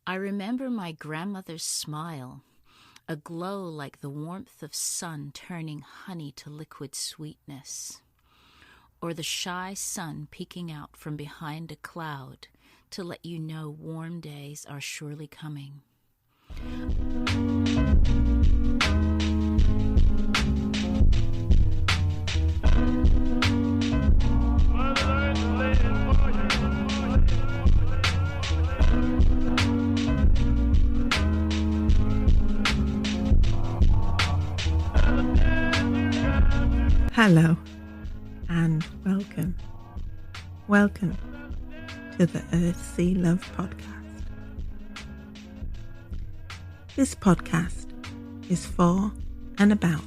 I remember my grandmother's smile, a glow like the warmth of sun turning honey to liquid sweetness, or the shy sun peeking out from behind a cloud to let you know warm days are surely coming. Hello and welcome. Welcome to the Earth, Sea, Love podcast. This podcast is for and about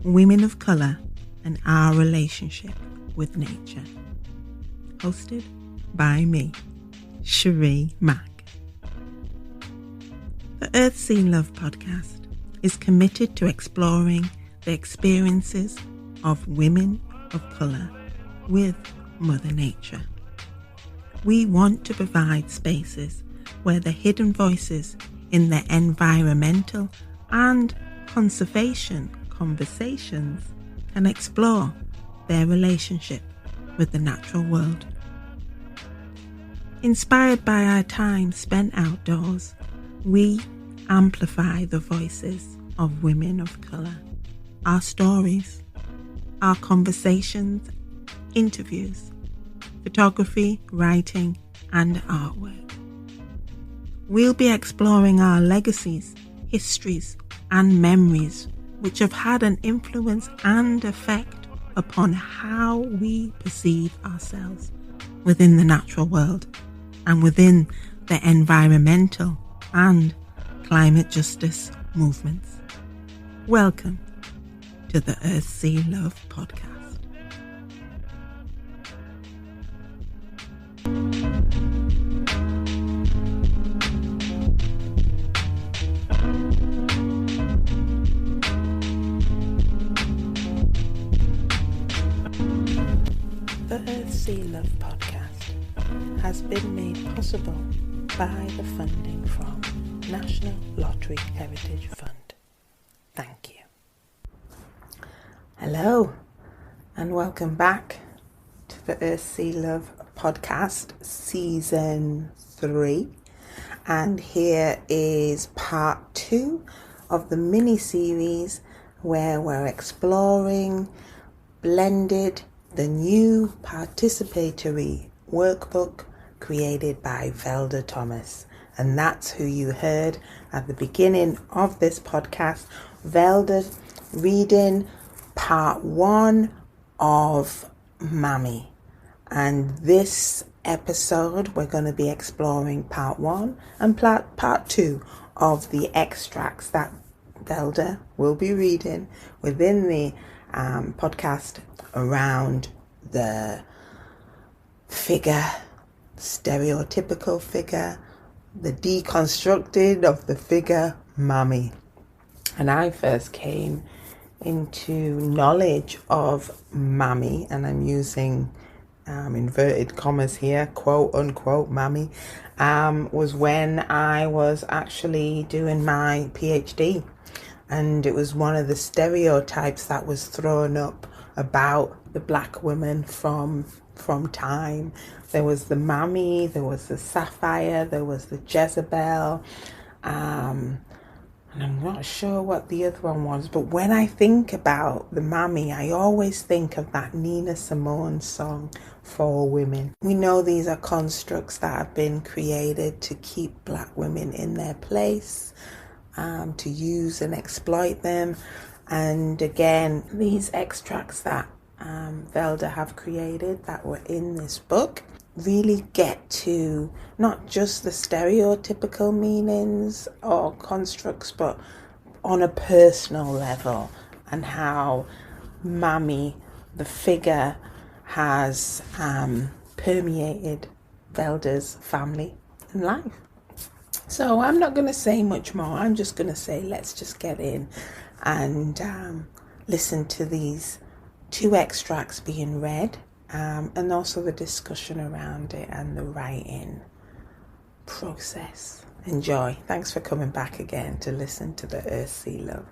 women of colour and our relationship with nature. Hosted by me, Sheree Mack. The Earth, Sea, Love podcast is committed to exploring the experiences of women of colour with Mother Nature. We want to provide spaces where the hidden voices in the environmental and conservation conversations can explore their relationship with the natural world. Inspired by our time spent outdoors, we amplify the voices of women of colour, our stories, our conversations, interviews, photography, writing, and artwork. We'll be exploring our legacies, histories, and memories which have had an influence and effect upon how we perceive ourselves within the natural world and within the environmental and climate justice movements. Welcome to the Earth, Sea, Love podcast. The Earth, Sea, Love podcast has been made possible by the funding from National Lottery Heritage Fund. Thank you. Hello and welcome back to the Earth, Sea, Love podcast season 3, and here is part 2 of the mini series where we're exploring Blended, the new participatory workbook created by Velda Thomas. And that's who you heard at the beginning of this podcast, Velda reading part 1 of Mammy. And this episode we're going to be exploring part 1 and part 2 of the extracts that Velda will be reading within the podcast around the figure, stereotypical figure, the deconstructed of the figure Mammy. And I first came into knowledge of Mammy, and I'm using inverted commas here, quote unquote Mammy, was when I was actually doing my PhD, and it was one of the stereotypes that was thrown up about the black woman from time. There was the Mammy, there was the Sapphire, there was the Jezebel, and I'm not sure what the other one was, but when I think about the Mammy, I always think of that Nina Simone song, For Women. We know these are constructs that have been created to keep black women in their place, to use and exploit them. And again, these extracts that Velda have created that were in this book really get to not just the stereotypical meanings or constructs, but on a personal level, and how Mammy, the figure, has permeated Velda's family and life. So I'm not going to say much more. I'm just going to say let's just get in and listen to these 2 extracts being read, and also the discussion around it and the writing process Enjoy. Thanks for coming back again to listen to the Earth Sea Love.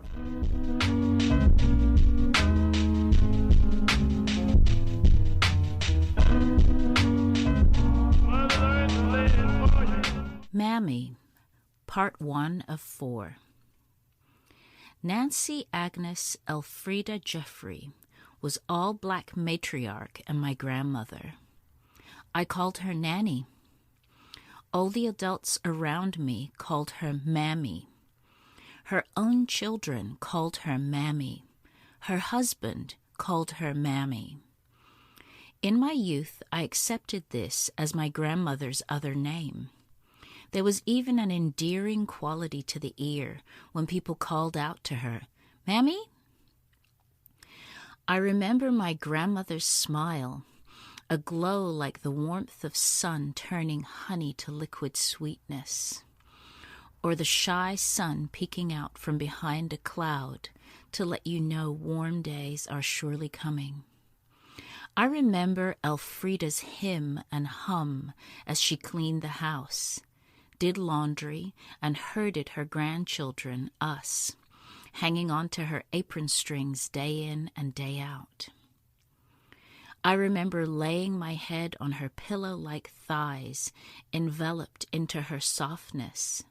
Mammy, Part 1 of 4. Nancy Agnes Elfrida Jeffrey was all-black matriarch and my grandmother. I called her Nanny. All the adults around me called her Mammy. Her own children called her Mammy. Her husband called her Mammy. In my youth, I accepted this as my grandmother's other name. There was even an endearing quality to the ear when people called out to her, "Mammy?" I remember my grandmother's smile, a glow like the warmth of sun turning honey to liquid sweetness, or the shy sun peeking out from behind a cloud to let you know warm days are surely coming. I remember Elfrida's hymn and hum as she cleaned the house, did laundry, and herded her grandchildren, us, hanging on to her apron strings day in and day out. I remember laying my head on her pillow-like thighs, enveloped into her softness,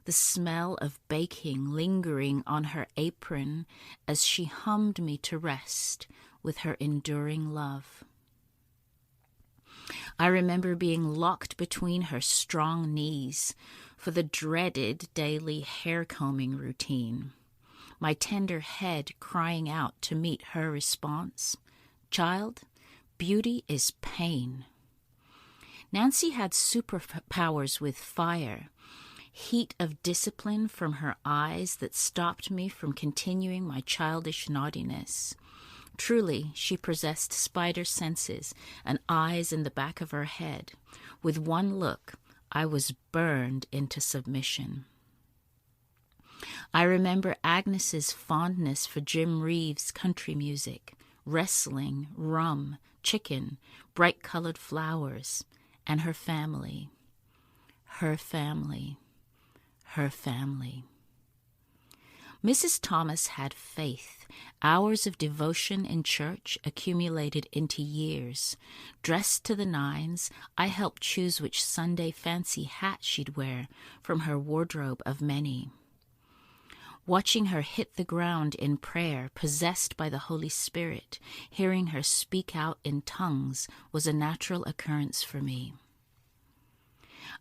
the smell of baking lingering on her apron as she hummed me to rest with her enduring love. I remember being locked between her strong knees for the dreaded daily hair-combing routine, my tender head crying out to meet her response, "Child, beauty is pain." Nancy had superpowers with fire, heat of discipline from her eyes that stopped me from continuing my childish naughtiness. Truly, she possessed spider senses and eyes in the back of her head. With one look, I was burned into submission. I remember Agnes's fondness for Jim Reeves' country music, wrestling, rum, chicken, bright-colored flowers, and her family. Her family. Her family. Mrs. Thomas had faith, hours of devotion in church accumulated into years. Dressed to the nines, I helped choose which Sunday fancy hat she'd wear from her wardrobe of many. Watching her hit the ground in prayer, possessed by the Holy Spirit, hearing her speak out in tongues was a natural occurrence for me.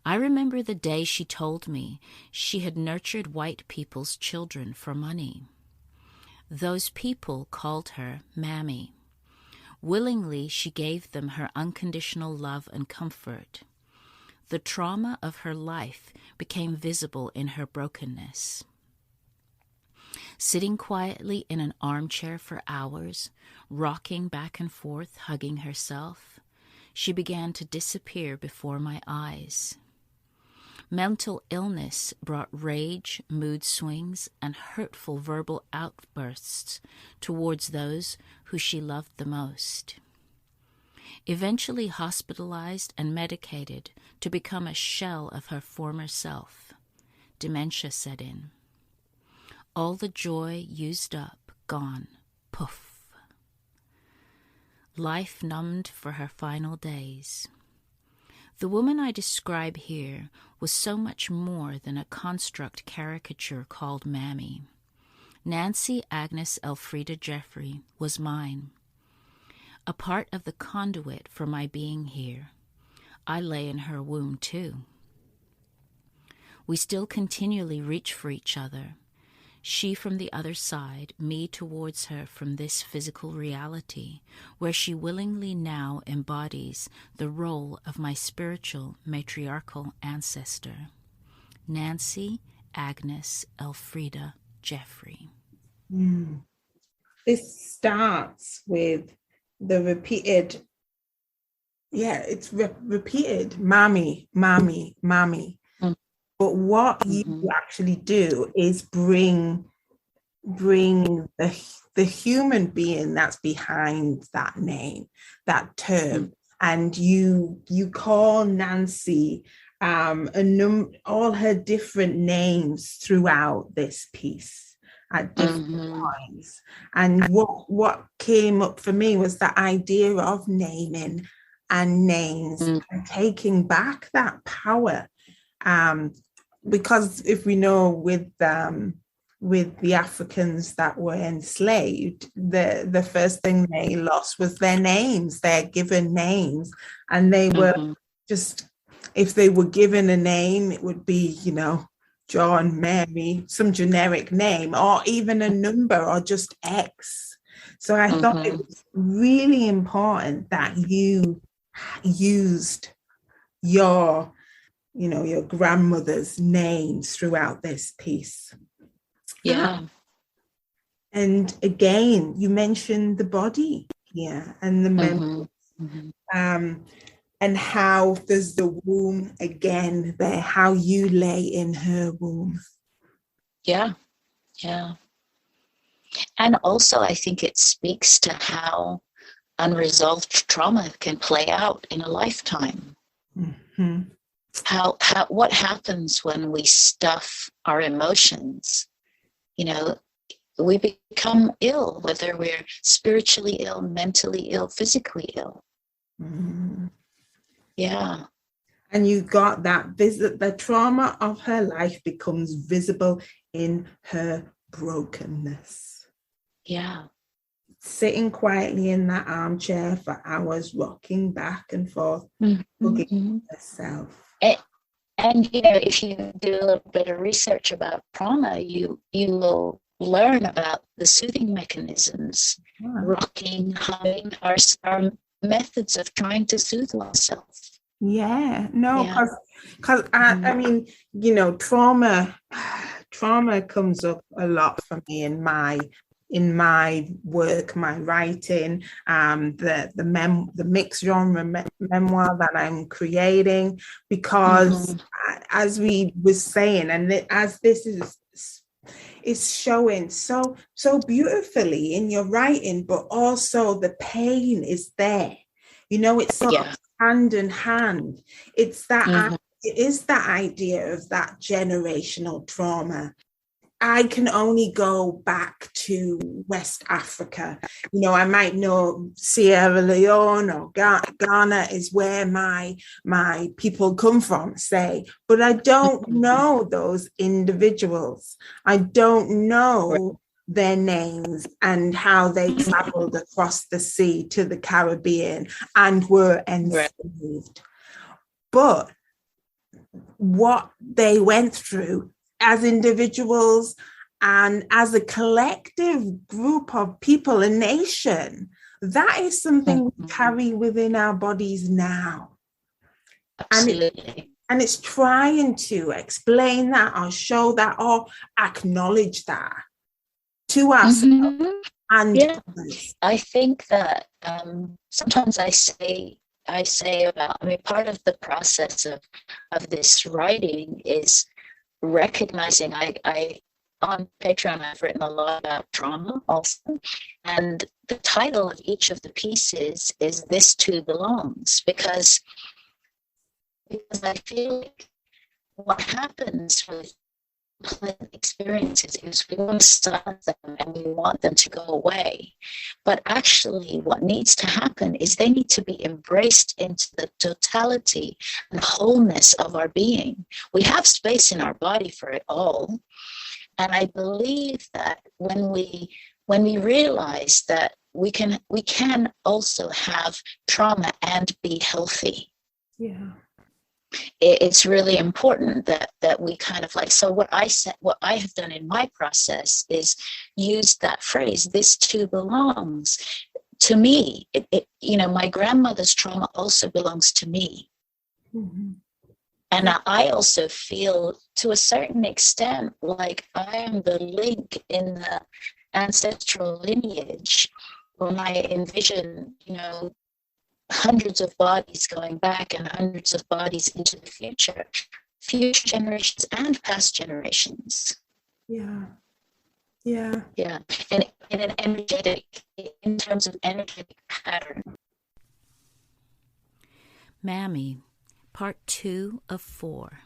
I remember the day she told me she had nurtured white people's children for money. Those people called her Mammy. Willingly, she gave them her unconditional love and comfort. The trauma of her life became visible in her brokenness. Sitting quietly in an armchair for hours, rocking back and forth, hugging herself, she began to disappear before my eyes. Mental illness brought rage, mood swings, and hurtful verbal outbursts towards those who she loved the most. Eventually hospitalized and medicated to become a shell of her former self, dementia set in. All the joy used up, gone, poof. Life numbed for her final days. The woman I describe here was so much more than a construct caricature called Mammy. Nancy Agnes Elfrida Jeffrey was mine, a part of the conduit for my being here. I lay in her womb too. We still continually reach for each other, she from the other side, me towards her from this physical reality, where she willingly now embodies the role of my spiritual matriarchal ancestor, Nancy Agnes Elfrida Jeffrey. This starts with the repeated, it's repeated, Mammy, Mammy, Mammy. But what you actually do is bring the human being that's behind that name, that term, and you call Nancy all her different names throughout this piece at different points. And what came up for me was the idea of naming and names and taking back that power. Because if we know with the Africans that were enslaved, the first thing they lost was their names, their given names. And they were just, if they were given a name, it would be, John, Mary, some generic name, or even a number, or just X. So I thought it was really important that you used your grandmother's names throughout this piece. Yeah. And again, you mentioned the body here and the memory. And how there's the womb again there, how you lay in her womb. Yeah. And also, I think it speaks to how unresolved trauma can play out in a lifetime. How what happens when we stuff our emotions? We become ill, whether we're spiritually ill, mentally ill, physically ill. Yeah. And you got that the trauma of her life becomes visible in her brokenness. Yeah. Sitting quietly in that armchair for hours, rocking back and forth, looking at herself. And if you do a little bit of research about trauma, you will learn about the soothing mechanisms. Rocking, humming are methods of trying to soothe oneself. Because I mean, trauma comes up a lot for me in my work, my writing, the mixed genre memoir that I'm creating, because as we were saying, and as this is showing so beautifully in your writing, but also the pain is there. It's sort of hand in hand. It's that it is that idea of that generational trauma. I can only go back to West Africa. I might know Sierra Leone or Ghana is where my people come from, say, but I don't know those individuals. I don't know their names and how they traveled across the sea to the Caribbean and were enslaved. But what they went through as individuals and as a collective group of people, a nation, that is something we carry within our bodies now. Absolutely. And it's trying to explain that or show that or acknowledge that to ourselves and others. I think that sometimes I say about, part of the process of this writing is recognizing I on Patreon I've written a lot about trauma also, and the title of each of the pieces is "This Too Belongs," because I feel like what happens with experiences is we want to stop them and we want them to go away, but actually what needs to happen is they need to be embraced into the totality and wholeness of our being. We have space in our body for it all, and I believe that when we realize that we can also have trauma and be healthy. It's really important that we kind of so what I have done in my process is use that phrase, "This too belongs." To me, my grandmother's trauma also belongs to me. And I also feel to a certain extent like I am the link in the ancestral lineage when I envision, hundreds of bodies going back and hundreds of bodies into the future generations and past generations. And in an in terms of energetic pattern. Mammy, Part 2 of 4.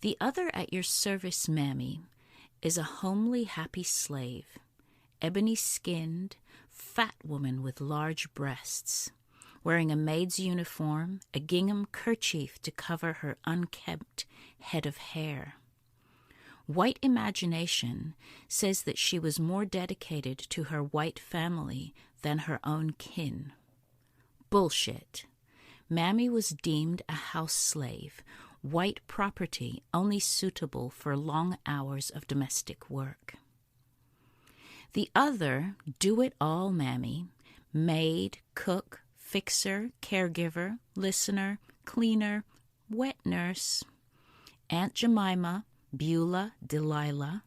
The other at your service, Mammy, is a homely, happy slave, ebony-skinned, fat woman with large breasts, wearing a maid's uniform, a gingham kerchief to cover her unkempt head of hair. White imagination says that she was more dedicated to her white family than her own kin. Bullshit. Mammy was deemed a house slave, white property only suitable for long hours of domestic work. The other, do-it-all Mammy, maid, cook, fixer, caregiver, listener, cleaner, wet nurse, Aunt Jemima, Beulah, Delilah.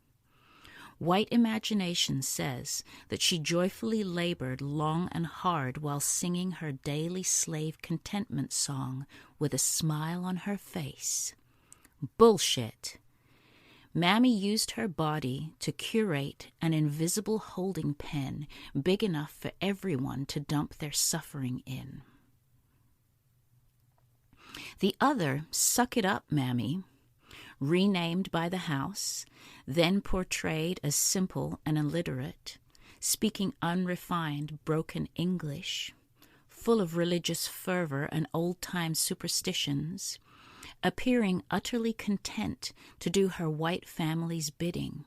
White imagination says that she joyfully labored long and hard while singing her daily slave contentment song with a smile on her face. Bullshit. Mammy used her body to curate an invisible holding pen big enough for everyone to dump their suffering in. The other, suck it up, Mammy, renamed by the house, then portrayed as simple and illiterate, speaking unrefined, broken English, full of religious fervor and old-time superstitions, appearing utterly content to do her white family's bidding.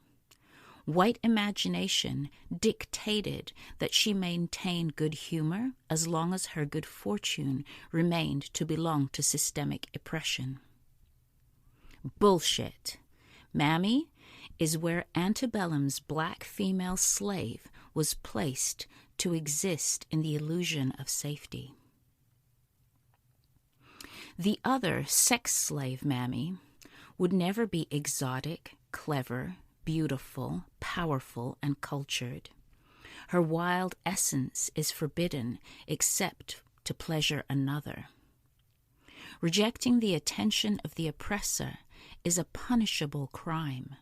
White imagination dictated that she maintain good humor as long as her good fortune remained to belong to systemic oppression. Bullshit. Mammy is where antebellum's black female slave was placed to exist in the illusion of safety. The other sex slave Mammy would never be exotic, clever, beautiful, powerful, and cultured. Her wild essence is forbidden except to pleasure another. Rejecting the attention of the oppressor is a punishable crime.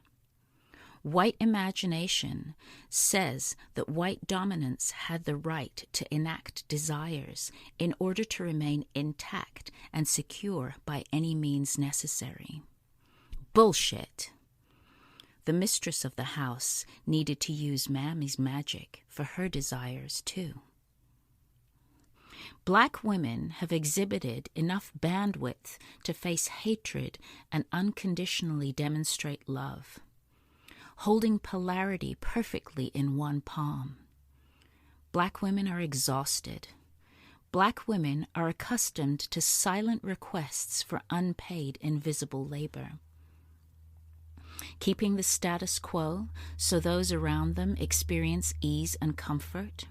White imagination says that white dominance had the right to enact desires in order to remain intact and secure by any means necessary. Bullshit. The mistress of the house needed to use Mammy's magic for her desires too. Black women have exhibited enough bandwidth to face hatred and unconditionally demonstrate love, holding polarity perfectly in one palm. Black women are exhausted. Black women are accustomed to silent requests for unpaid invisible labor, keeping the status quo so those around them experience ease and comfort.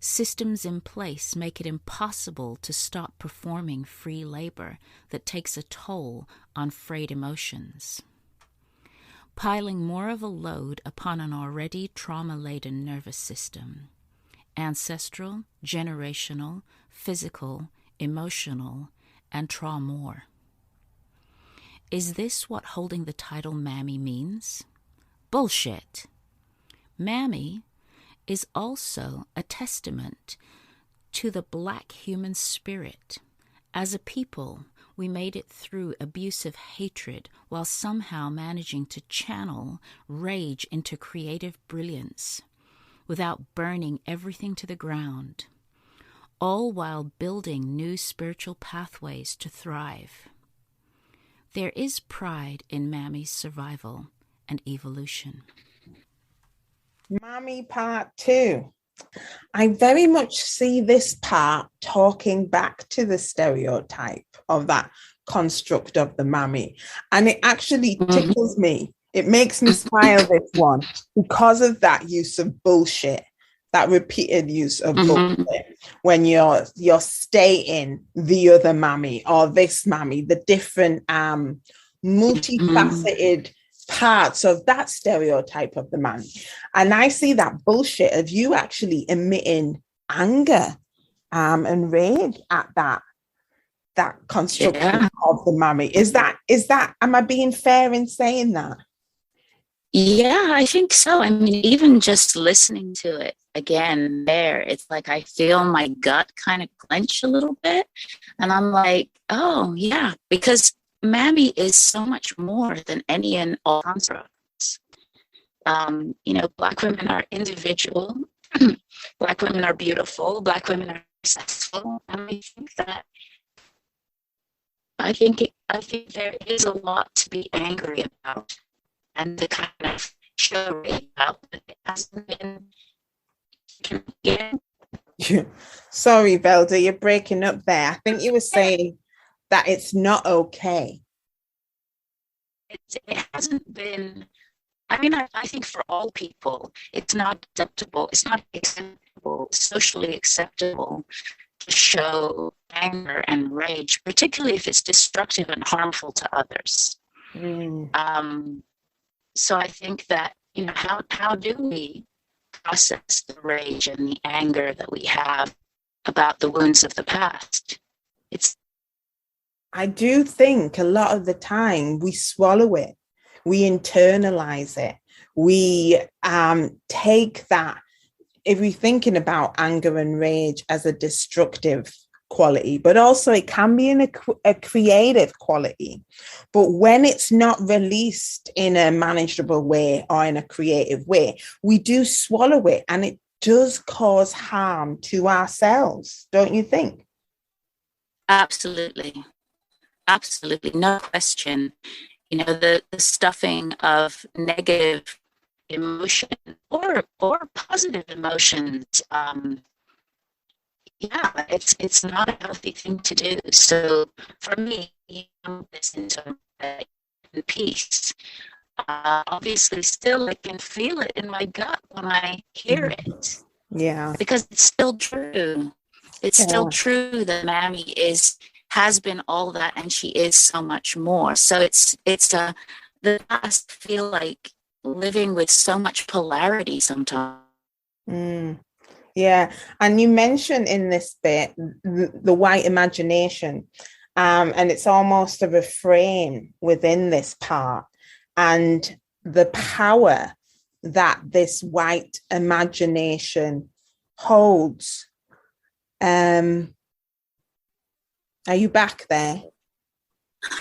Systems in place make it impossible to stop performing free labor that takes a toll on frayed emotions, piling more of a load upon an already trauma-laden nervous system, ancestral, generational, physical, emotional, and trauma. Is this what holding the title Mammy means? Bullshit. Mammy is also a testament to the black human spirit. As a people, we made it through abusive hatred while somehow managing to channel rage into creative brilliance without burning everything to the ground, all while building new spiritual pathways to thrive. There is pride in Mammy's survival and evolution. Mammy part 2. I very much see this part talking back to the stereotype of that construct of the mammy. And it actually tickles me. It makes me smile, this one, because of that use of bullshit, that repeated use of bullshit when you're stating the other mammy or this mammy, the different multifaceted parts of that stereotype of the man. And I see that bullshit of you actually emitting anger and rage at that construction of the mammy. Is that am I being fair in saying that? Yeah, I think so. I mean, even just listening to it again there, it's like I feel my gut kind of clench a little bit. And I'm like, oh, yeah, because Mammy is so much more than any and all constructs. Black women are individual, Black women are beautiful, Black women are successful. And I think there is a lot to be angry about and to kind of show about, but it hasn't been. Sorry, Velda, you're breaking up there. I think you were saying that it's not okay. It hasn't been. I mean, I think for all people, it's not acceptable. It's not acceptable, socially acceptable to show anger and rage, particularly if it's destructive and harmful to others. So I think that, how do we process the rage and the anger that we have about the wounds of the past? I do think a lot of the time we swallow it, we internalize it, we take that, if we're thinking about anger and rage as a destructive quality, but also it can be in a creative quality. But when it's not released in a manageable way or in a creative way, we do swallow it, and it does cause harm to ourselves, don't you think? Absolutely. Absolutely. No question. The stuffing of negative emotion or positive emotions, it's not a healthy thing to do. So for me, listen to peace. Obviously, still I can feel it in my gut when I hear it. Yeah, because it's still true. It's still true that Mammy has been all that, and she is so much more. So it's the past feel like living with so much polarity sometimes. Yeah, and you mentioned in this bit the white imagination, and it's almost a refrain within this part, and the power that this white imagination holds. Are you back there?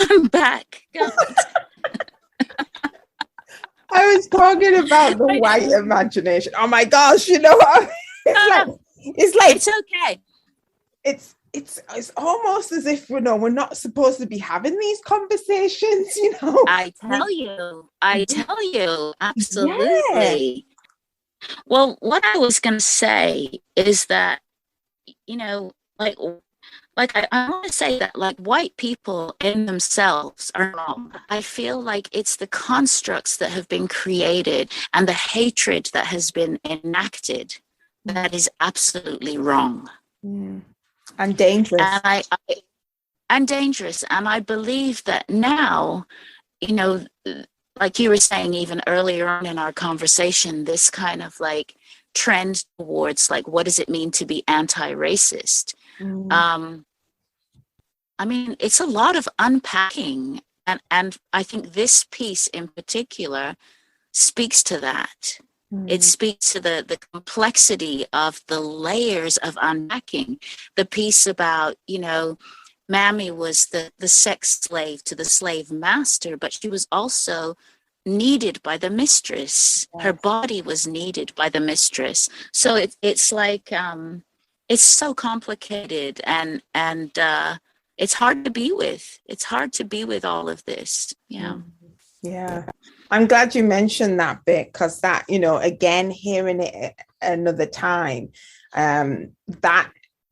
I'm back. I was talking about the white imagination. Oh my gosh, you know what? It's okay. It's almost as if we're not supposed to be having these conversations, I tell you, absolutely. Yeah. Well, what I was going to say is that, I want to say that white people in themselves are wrong. I feel like it's the constructs that have been created and the hatred that has been enacted that is absolutely wrong. And dangerous. And dangerous. And I believe that now, like you were saying even earlier on in our conversation, this kind of trend towards what does it mean to be anti-racist? I mean, it's a lot of unpacking, and I think this piece in particular speaks to that. It speaks to the complexity of the layers of unpacking. The piece about, Mammy was the sex slave to the slave master, but she was also needed by the mistress. Her body was needed by the mistress. So it's like it's so complicated, and it's hard to be with. It's hard to be with all of this. Yeah. I'm glad you mentioned that bit, because that, again, hearing it another time, that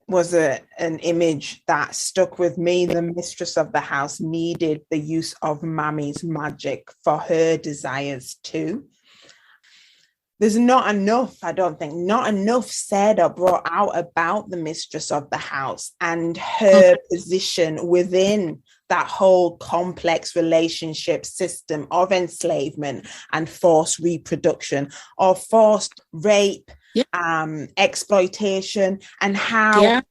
was an image that stuck with me. The mistress of the house needed the use of Mammy's magic for her desires too. There's not enough said or brought out about the mistress of the house and her position within that whole complex relationship system of enslavement and forced reproduction or forced rape, exploitation, and how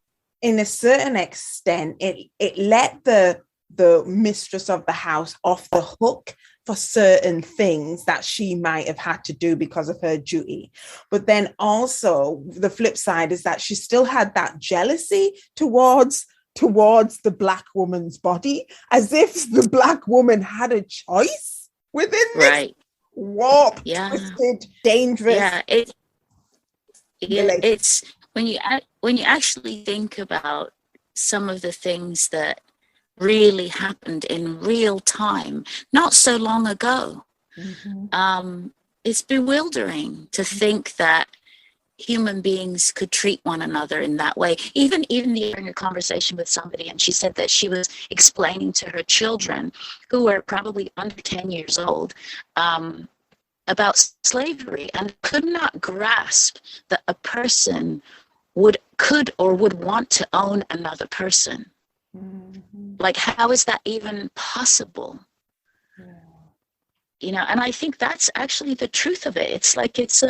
in a certain extent it let the the mistress of the house off the hook for certain things that she might have had to do because of her duty. But then also the flip side is that she still had that jealousy towards the Black woman's body, as if the Black woman had a choice within this warped, twisted, dangerous. It's when you actually think about some of the things that really happened in real time, not so long ago. It's bewildering to think that human beings could treat one another in that way. Even during a conversation with somebody, and she said that she was explaining to her children, who were probably under 10 years old, about slavery, and could not grasp that a person could want to own another person. Like, how is that even possible? You know, and I think that's actually the truth of it. It's like it's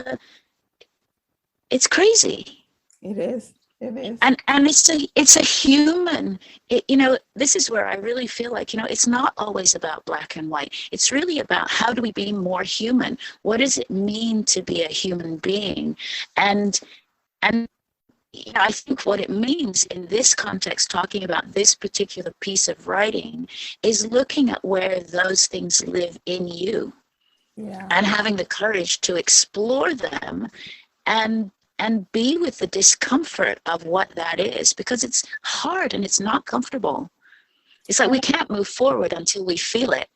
crazy. It is. And it's a human, you know, this is where I really feel like, you know, it's not always about black and white. It's really about how do we be more human? What does it mean to be a human being? And you know, I think what it means in this context, talking about this particular piece of writing, is looking at where those things live in you, and having the courage to explore them and be with the discomfort of what that is, because it's hard and it's not comfortable. It's like we can't move forward until we feel it.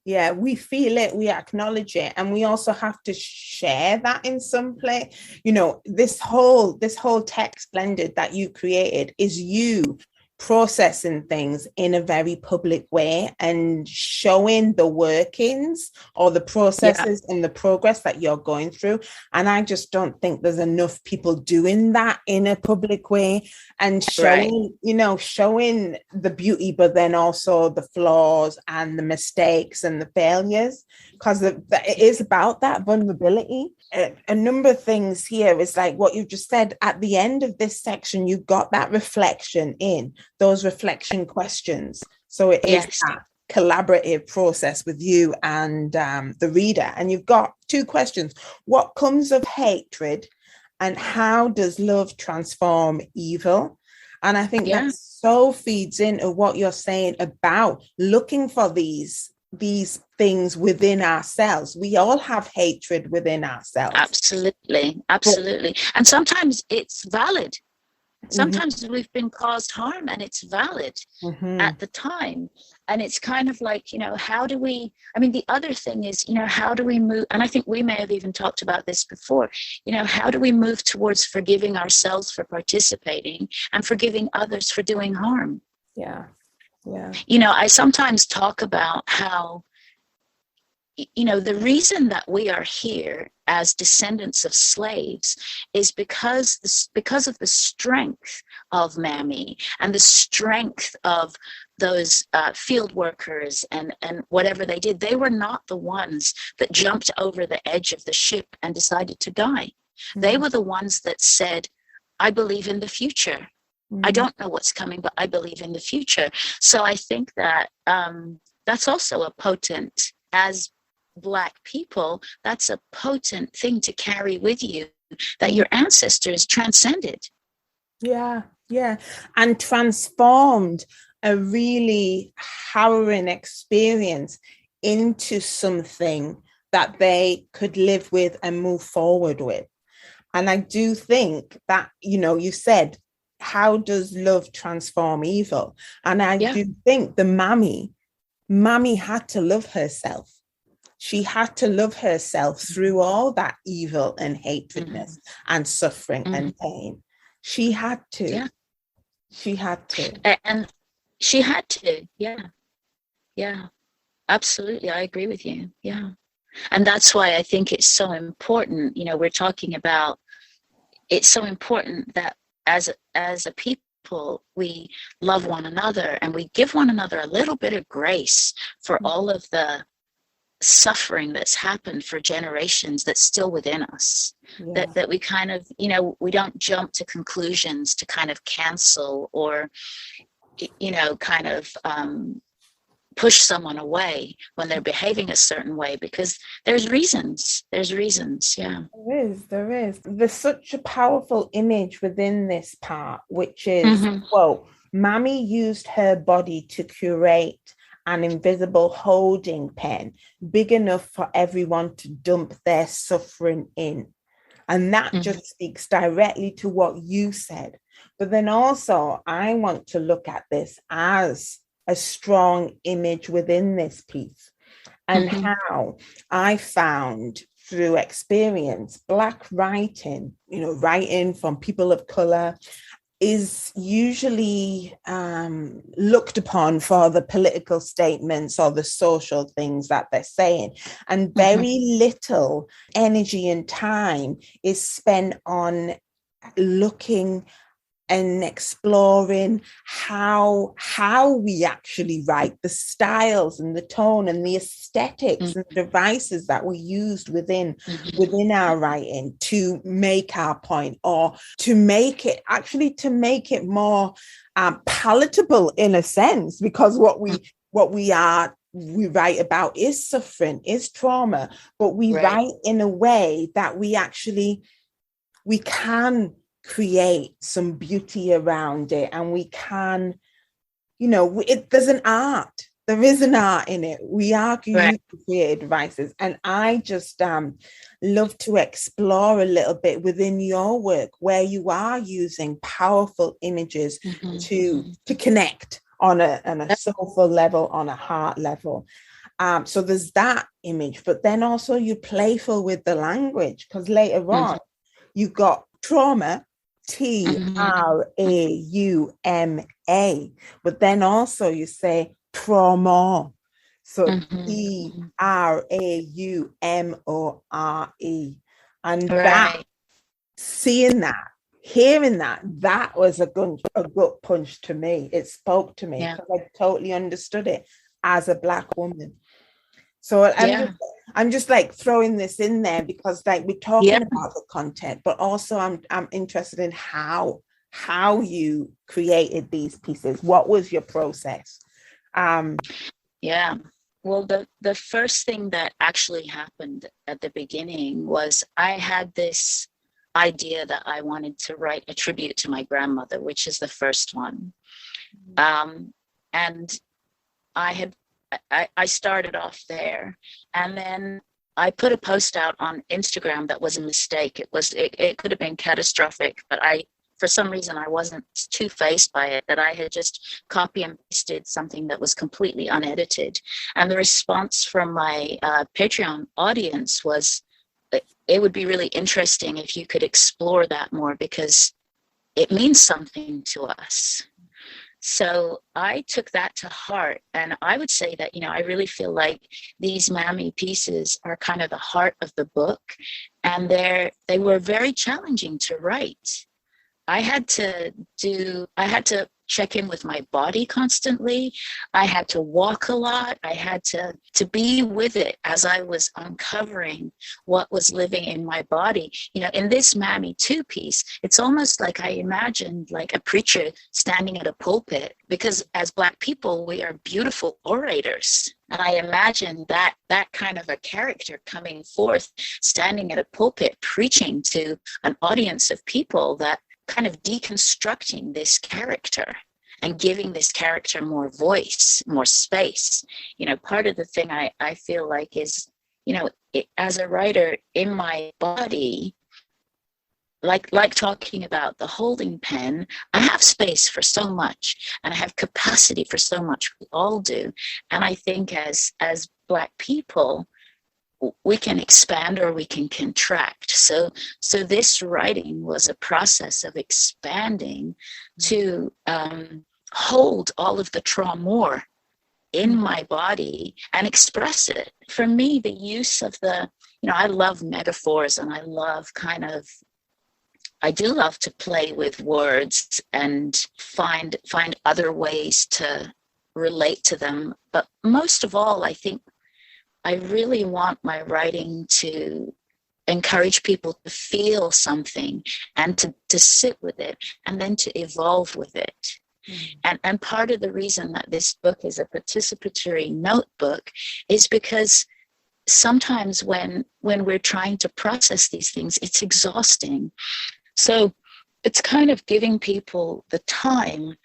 Yeah, we feel it, we acknowledge it, and we also have to share that in some place. You know, this whole text blended that you created is you processing things in a very public way and showing the workings or the processes and the progress that you're going through. And I just don't think there's enough people doing that in a public way and showing, you know, showing the beauty, but then also the flaws and the mistakes and the failures, because it is about that vulnerability. A number of things here is like what you just said at the end of this section. You've got that reflection in those reflection questions. So it is that collaborative process with you and the reader. And you've got two questions. What comes of hatred, and how does love transform evil? And I think that so feeds into what you're saying about looking for these things within ourselves. We all have hatred within ourselves. Absolutely. And sometimes it's valid. Sometimes we've been caused harm and it's valid at the time. And it's kind of like, you know, the other thing is, you know, how do we move? And I think we may have even talked about this before, you know, how do we move towards forgiving ourselves for participating and forgiving others for doing harm? Yeah. You know, I sometimes talk about how, you know, the reason that we are here as descendants of slaves is because of the strength of Mammy and the strength of those field workers and whatever they did. They were not the ones that jumped over the edge of the ship and decided to die. They were the ones that said, I believe in the future. I don't know what's coming, but I believe in the future. So I think that that's also a potent, as Black people, that's a potent thing to carry with you, that your ancestors transcended. Yeah. And transformed a really harrowing experience into something that they could live with and move forward with. And I do think that, you know, you said, how does love transform evil? And I do think the Mammy had to love herself. She had to love herself through all that evil and hatredness and suffering and pain. She had to. Yeah. She had to. And she had to. Yeah. Absolutely. I agree with you. Yeah. And that's why I think it's so important, you know, we're talking about, it's so important that as a people, we love one another and we give one another a little bit of grace for all of the suffering that's happened for generations that's still within us. That we kind of, you know, we don't jump to conclusions to kind of cancel or, kind of push someone away when they're behaving a certain way, because there's reasons. Yeah. There is. There's such a powerful image within this part, which is, well, Mammy used her body to curate an invisible holding pen big enough for everyone to dump their suffering in. And that just speaks directly to what you said. But then also, I want to look at this as a strong image within this piece, and how I found through experience, Black writing, writing from people of color, is usually looked upon for the political statements or the social things that they're saying. And very little energy and time is spent on looking and exploring how we actually write, the styles and the tone and the aesthetics and devices that we used within our writing to make our point, or to make it more palatable in a sense, because what we write about is suffering, is trauma, but we write in a way that we can create some beauty around it, and we can, there's an art. There is an art in it. We are creative devices, and I just love to explore a little bit within your work where you are using powerful images to connect on a soulful level, on a heart level. So there's that image, but then also you're playful with the language, because later on you've got trauma, Trauma, but then also you say trauma, so Traumore, and that, seeing that, hearing that was a gut punch to me. It spoke to me, because I totally understood it as a Black woman. So I'm just like throwing this in there because like we're talking about the content, but also I'm interested in how you created these pieces. What was your process? Well, the first thing that actually happened at the beginning was I had this idea that I wanted to write a tribute to my grandmother, which is the first one. And I started off there, and then I put a post out on Instagram that was a mistake. It could have been catastrophic, but for some reason I wasn't too fazed by it, that I had just copy and pasted something that was completely unedited. And the response from my Patreon audience was, it would be really interesting if you could explore that more, because it means something to us. So I took that to heart, and I would say that, I really feel like these Mammy pieces are kind of the heart of the book, and they were very challenging to write. I had to check in with my body constantly. I had to walk a lot. I had to be with it as I was uncovering what was living in my body. In this Mammy 2 piece, it's almost like I imagined like a preacher standing at a pulpit, because as Black people, we are beautiful orators. And I imagine that kind of a character coming forth, standing at a pulpit, preaching to an audience of people, that kind of deconstructing this character and giving this character more voice, more space. Part of the thing I feel like is, as a writer, in my body, like talking about the holding pen, I have space for so much, and I have capacity for so much. We all do. And I think as Black people, we can expand or we can contract. So this writing was a process of expanding to hold all of the trauma in my body and express it. For me, the use of I love metaphors, and I do love to play with words and find other ways to relate to them. But most of all, I think I really want my writing to encourage people to feel something and to sit with it, and then to evolve with it. And part of the reason that this book is a participatory notebook is because sometimes when we're trying to process these things, it's exhausting. So it's kind of giving people the time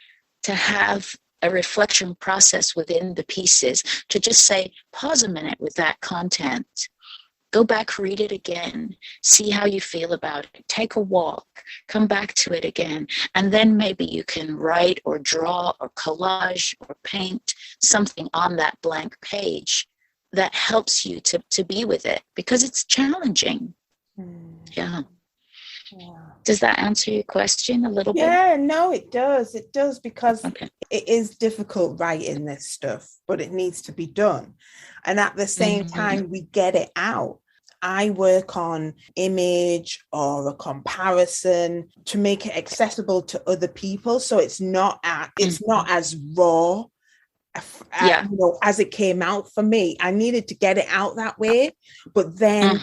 to have a reflection process within the pieces, to just say, pause a minute with that content, go back, read it again, see how you feel about it, take a walk, come back to it again, and then maybe you can write or draw or collage or paint something on that blank page that helps you to be with it, because it's challenging. Yeah. Does that answer your question a little bit? Yeah, no, it does. It does, because it is difficult writing this stuff, but it needs to be done. And at the same time, we get it out. I work on image or a comparison to make it accessible to other people. So it's not as raw, you know, as it came out for me. I needed to get it out that way. But then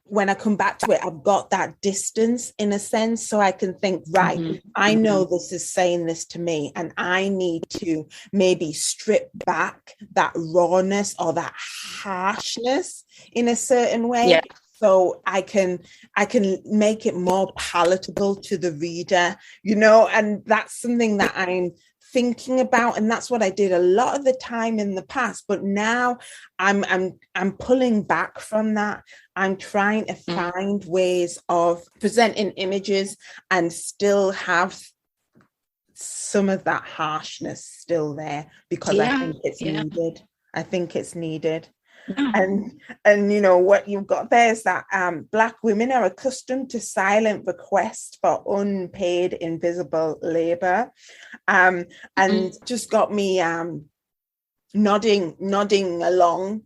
when I come back to it, I've got that distance in a sense, so I can think, right, I know this is saying this to me, and I need to maybe strip back that rawness or that harshness in a certain way. So I can make it more palatable to the reader, you know, and that's something that I'm thinking about, and that's what I did a lot of the time in the past. But now I'm pulling back from that. I'm trying to find ways of presenting images and still have some of that harshness still there, because I think it's needed. I think it's needed. And you know what you've got there is that Black women are accustomed to silent requests for unpaid invisible labor, and just got me nodding along.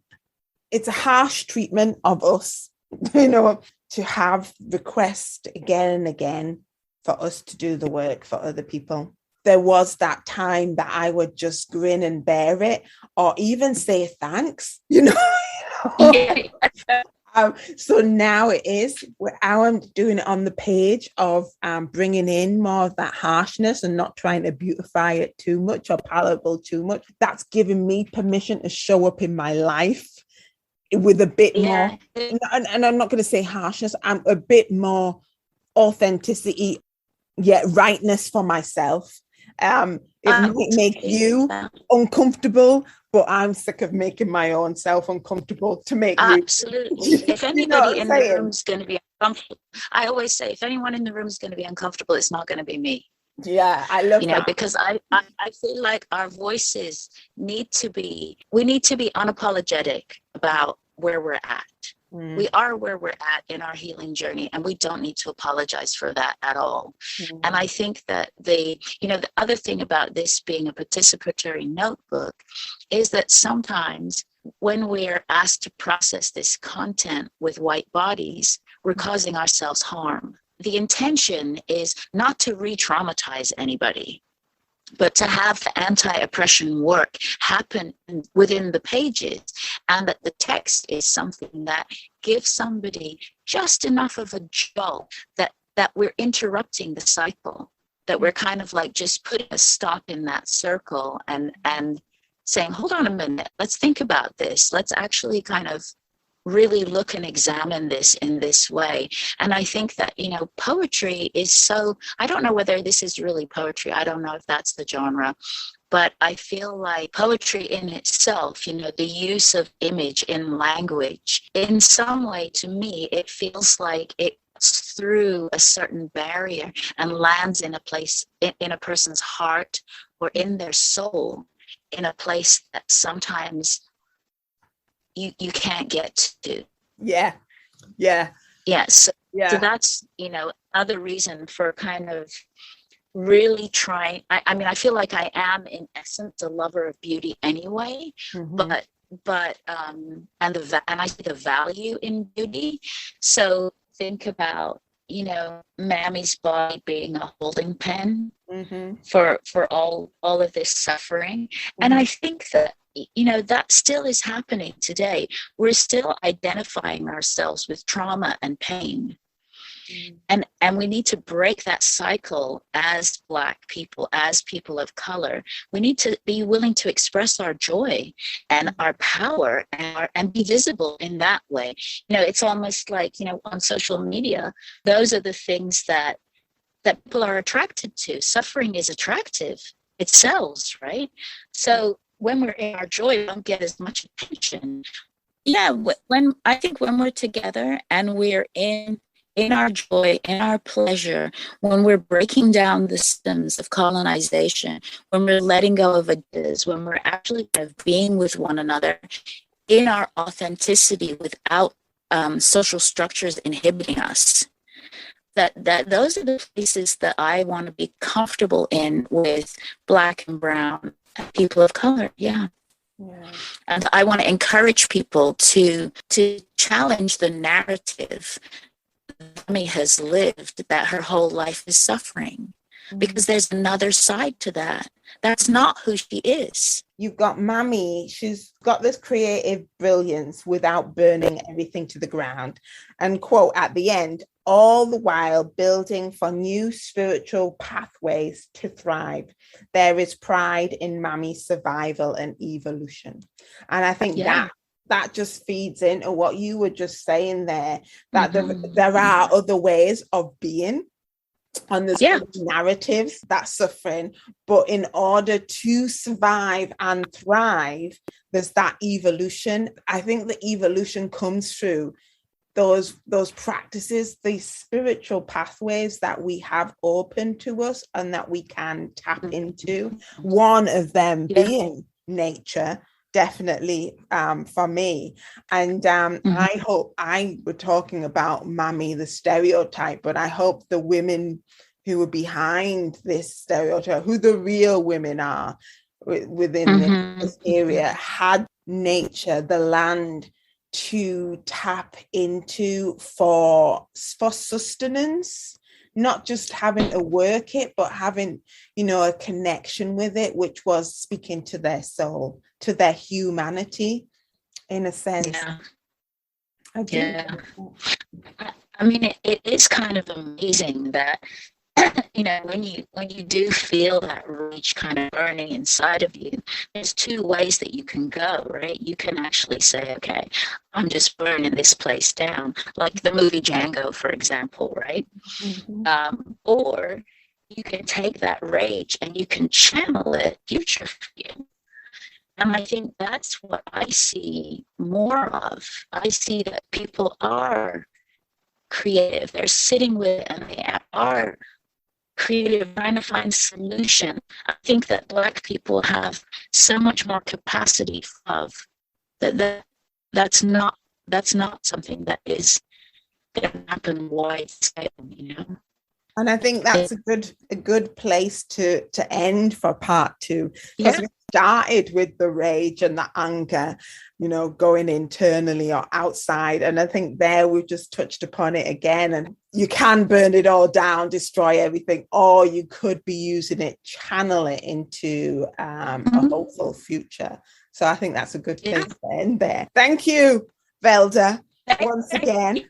It's a harsh treatment of us, you know, to have requests again and again for us to do the work for other people. There was that time that I would just grin and bear it, or even say thanks, you know. So now I'm doing it on the page of bringing in more of that harshness and not trying to beautify it too much or palatable too much. That's giving me permission to show up in my life with a bit more, and I'm not going to say harshness, I'm a bit more authenticity, rightness for myself. It might make you uncomfortable, but I'm sick of making my own self uncomfortable to make you. Absolutely. If anybody in the room is going to be uncomfortable, I always say, if anyone in the room is going to be uncomfortable, it's not going to be me. Yeah, I love that. Because I feel like our voices need to be unapologetic about where we're at. We are where we're at in our healing journey, and we don't need to apologize for that at all. And I think that the other thing about this being a participatory notebook is that sometimes when we're asked to process this content with white bodies, we're causing ourselves harm. The intention is not to re-traumatize anybody, but to have the anti-oppression work happen within the pages, and that the text is something that gives somebody just enough of a jolt that we're interrupting the cycle, that we're kind of like just putting a stop in that circle and saying, hold on a minute, let's think about this. Let's actually kind of really look and examine this in this way. And I think that, poetry is so, I don't know whether this is really poetry. I don't know if that's the genre, but I feel like poetry in itself, the use of image in language, in some way, to me, it feels like it through a certain barrier and lands in a place, in a person's heart or in their soul, in a place that sometimes you can't get to. So that's other reason for kind of really trying. I feel like I am in essence a lover of beauty anyway, but and I see the value in beauty. So think about Mammy's body being a holding pen for all of this suffering, and I think that that still is happening today. We're still identifying ourselves with trauma and pain. And we need to break that cycle as Black people, as people of color. We need to be willing to express our joy and our power and be visible in that way. It's almost like, on social media, those are the things that people are attracted to. Suffering is attractive. It sells, right? So when we're in our joy, we don't get as much attention. Yeah, when we're together and we're in our joy, in our pleasure, when we're breaking down the systems of colonization, when we're letting go of ideas, when we're actually kind of being with one another in our authenticity without social structures inhibiting us, that those are the places that I want to be comfortable in with Black and brown and people of color. Yeah. And I want to encourage people to challenge the narrative Mammy has lived, that her whole life is suffering, because there's another side to that. That's not who she is. You've got Mammy. She's got this creative brilliance without burning everything to the ground. And quote at the end, all the while building for new spiritual pathways to thrive. There is pride in Mammy's survival and evolution. And I think that just feeds into what you were just saying there, that there are other ways of being, and there's narratives that's suffering, but in order to survive and thrive, there's that evolution. I think the evolution comes through those practices, these spiritual pathways that we have open to us and that we can tap into. One of them being nature, definitely, for me. And I hope, we're talking about Mammy, the stereotype, but I hope the women who are behind this stereotype, who the real women are within this area, had nature, the land, to tap into for sustenance, not just having to work it, but having, a connection with it, which was speaking to their soul, to their humanity, in a sense. I mean, it is kind of amazing that, when you do feel that rage kind of burning inside of you, there's two ways that you can go, right? You can actually say, okay, I'm just burning this place down, like the movie Django, for example, right? Or you can take that rage and you can channel it future for you. And I think that's what I see more of. I see that people are creative. They're sitting with it and they are creative, trying to find solution. I think that Black people have so much more capacity of that's not something that is going to happen wide scale, And I think that's a good place to end for part 2, because we started with the rage and the anger, going internally or outside. And I think there we've just touched upon it again. And you can burn it all down, destroy everything, or you could be using it, channel it into a hopeful future. So I think that's a good place to end there. Thank you, Velda, once again.